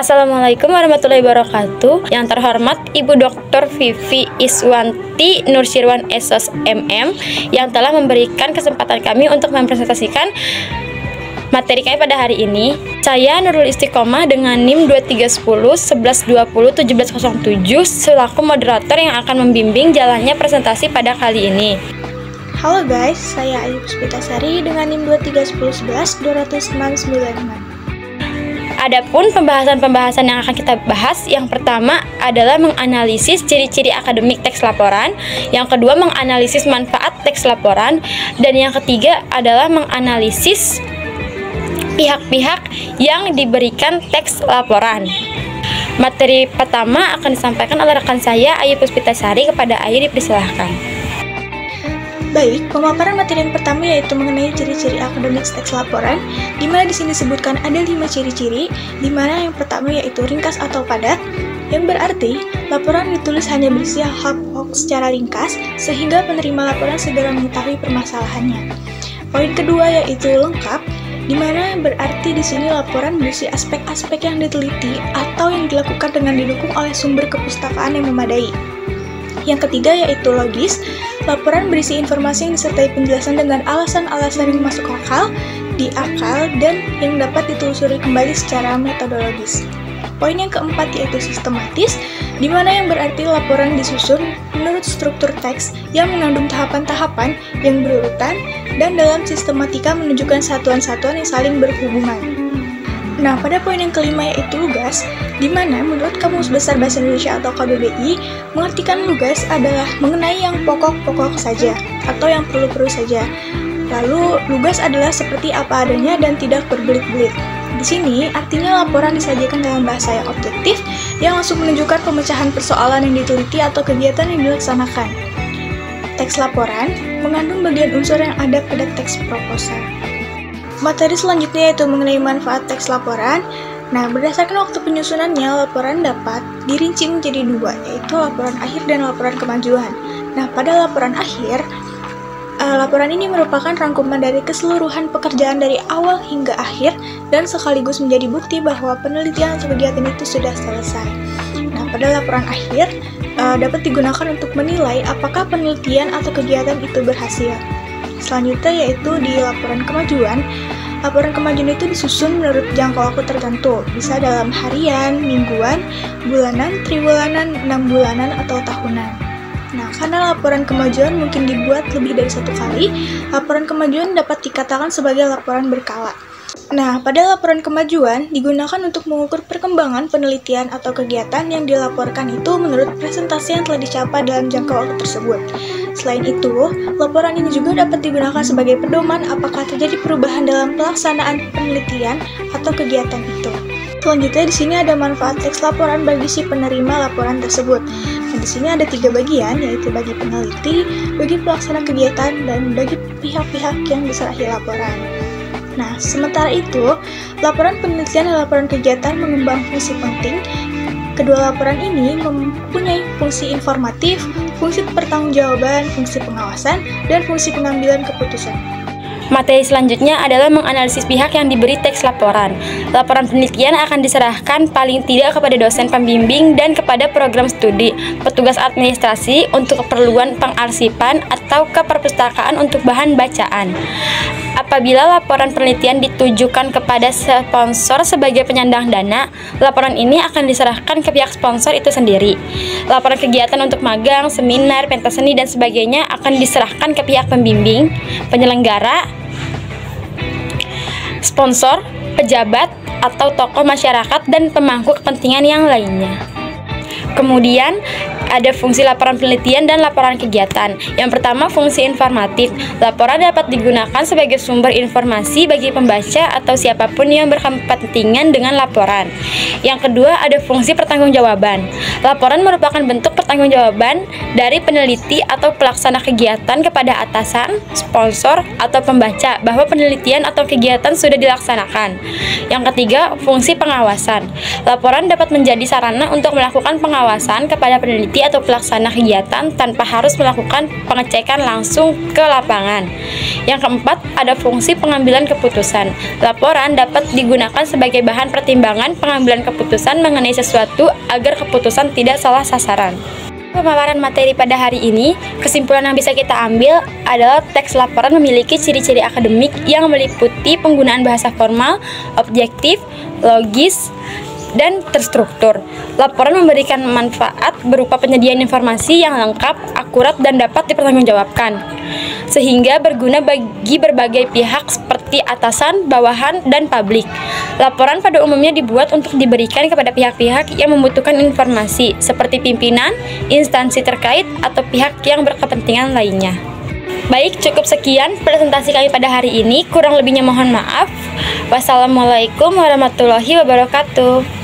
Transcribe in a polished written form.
Assalamualaikum warahmatullahi wabarakatuh. Yang terhormat Ibu Dr. Vivi Iswanti Nursirwan SOS MM yang telah memberikan kesempatan kami untuk mempresentasikan materi kami pada hari ini. Saya Nurul Istiqomah dengan NIM 2310 1120 1707 selaku moderator yang akan membimbing jalannya presentasi pada kali ini. Halo guys, saya Ayu Puspitasari dengan NIM 2310 11 206 995. Adapun pembahasan-pembahasan yang akan kita bahas, yang pertama adalah menganalisis ciri-ciri akademik teks laporan, yang kedua menganalisis manfaat teks laporan, dan yang ketiga adalah menganalisis pihak-pihak yang diberikan teks laporan. Materi pertama akan disampaikan oleh rekan saya Ayu Puspitasari. Kepada Ayu dipersilahkan. Baik, pemaparan materi yang pertama yaitu mengenai ciri-ciri akademik teks laporan, di mana di sini disebutkan ada 5 ciri-ciri, di mana yang pertama yaitu ringkas atau padat, yang berarti laporan ditulis hanya berisi hal pokok secara ringkas sehingga penerima laporan segera mengetahui permasalahannya. Poin kedua yaitu lengkap, di mana berarti di sini laporan berisi aspek-aspek yang diteliti atau yang dilakukan dengan didukung oleh sumber kepustakaan yang memadai. Yang ketiga yaitu logis, laporan berisi informasi yang disertai penjelasan dengan alasan-alasan yang masuk akal, di akal, dan yang dapat ditelusuri kembali secara metodologis. Poin yang keempat yaitu sistematis, di mana yang berarti laporan disusun menurut struktur teks yang mengandung tahapan-tahapan yang berurutan dan dalam sistematika menunjukkan satuan-satuan yang saling berhubungan. Nah, pada poin yang kelima yaitu lugas, di mana menurut Kamus Besar Bahasa Indonesia atau KBBI, mengartikan lugas adalah mengenai yang pokok-pokok saja atau yang perlu-perlu saja. Lalu, lugas adalah seperti apa adanya dan tidak berbelit-belit. Di sini, artinya laporan disajikan dalam bahasa yang objektif, yang langsung menunjukkan pemecahan persoalan yang diteliti atau kegiatan yang dilaksanakan. Teks laporan mengandung bagian unsur yang ada pada teks proposal. Materi selanjutnya yaitu mengenai manfaat teks laporan. Nah, berdasarkan waktu penyusunannya, laporan dapat dirinci menjadi 2, yaitu laporan akhir dan laporan kemajuan. Nah, pada laporan akhir, laporan ini merupakan rangkuman dari keseluruhan pekerjaan dari awal hingga akhir dan sekaligus menjadi bukti bahwa penelitian atau kegiatan itu sudah selesai. Nah, pada laporan akhir dapat digunakan untuk menilai apakah penelitian atau kegiatan itu berhasil. Selanjutnya yaitu di laporan kemajuan. Laporan kemajuan itu disusun menurut jangka waktu tertentu, bisa dalam harian, mingguan, bulanan, triwulanan, 6 bulanan, atau tahunan. Nah, karena laporan kemajuan mungkin dibuat lebih dari 1 kali, laporan kemajuan dapat dikatakan sebagai laporan berkala. Nah, pada laporan kemajuan digunakan untuk mengukur perkembangan penelitian atau kegiatan yang dilaporkan itu menurut presentasi yang telah dicapai dalam jangka waktu tersebut. Selain itu, laporan ini juga dapat digunakan sebagai pedoman apakah terjadi perubahan dalam pelaksanaan penelitian atau kegiatan itu. Selanjutnya di sini ada manfaat teks laporan bagi si penerima laporan tersebut. Nah, di sini ada 3 bagian, yaitu bagi peneliti, bagi pelaksana kegiatan, dan bagi pihak-pihak yang diserahi laporan. Nah, sementara itu, laporan penelitian dan laporan kegiatan mengembang fungsi penting. Kedua laporan ini mempunyai fungsi informatif, fungsi pertanggungjawaban, fungsi pengawasan, dan fungsi pengambilan keputusan. Materi selanjutnya adalah menganalisis pihak yang diberi teks laporan. Laporan penelitian akan diserahkan paling tidak kepada dosen pembimbing dan kepada program studi, petugas administrasi untuk keperluan pengarsipan atau ke perpustakaan untuk bahan bacaan. Apabila laporan penelitian ditujukan kepada sponsor sebagai penyandang dana, laporan ini akan diserahkan ke pihak sponsor itu sendiri. Laporan kegiatan untuk magang, seminar, pentas seni, dan sebagainya akan diserahkan ke pihak pembimbing, penyelenggara, sponsor, pejabat, atau tokoh masyarakat, dan pemangku kepentingan yang lainnya. Kemudian, ada fungsi laporan penelitian dan laporan kegiatan. Yang pertama, fungsi informatif. Laporan dapat digunakan sebagai sumber informasi bagi pembaca atau siapapun yang berkepentingan dengan laporan. Yang kedua, ada fungsi pertanggungjawaban. Laporan merupakan bentuk pertanggungjawaban dari peneliti atau pelaksana kegiatan kepada atasan, sponsor, atau pembaca bahwa penelitian atau kegiatan sudah dilaksanakan. Yang ketiga, fungsi pengawasan. Laporan dapat menjadi sarana untuk melakukan pengawasan kepada peneliti peneliti atau pelaksana kegiatan tanpa harus melakukan pengecekan langsung ke lapangan. Yang keempat, ada fungsi pengambilan keputusan. Laporan dapat digunakan sebagai bahan pertimbangan pengambilan keputusan mengenai sesuatu agar keputusan tidak salah sasaran. Pemaparan materi pada hari ini, kesimpulan yang bisa kita ambil adalah teks laporan memiliki ciri-ciri akademik yang meliputi penggunaan bahasa formal, objektif, logis, dan terstruktur. Laporan memberikan manfaat berupa penyediaan informasi yang lengkap, akurat, dan dapat dipertanggungjawabkan, sehingga berguna bagi berbagai pihak seperti atasan, bawahan, dan publik. Laporan pada umumnya dibuat untuk diberikan kepada pihak-pihak yang membutuhkan informasi, seperti pimpinan, instansi terkait, atau pihak yang berkepentingan lainnya. Baik, cukup sekian presentasi kami pada hari ini. Kurang lebihnya mohon maaf. Wassalamualaikum warahmatullahi wabarakatuh.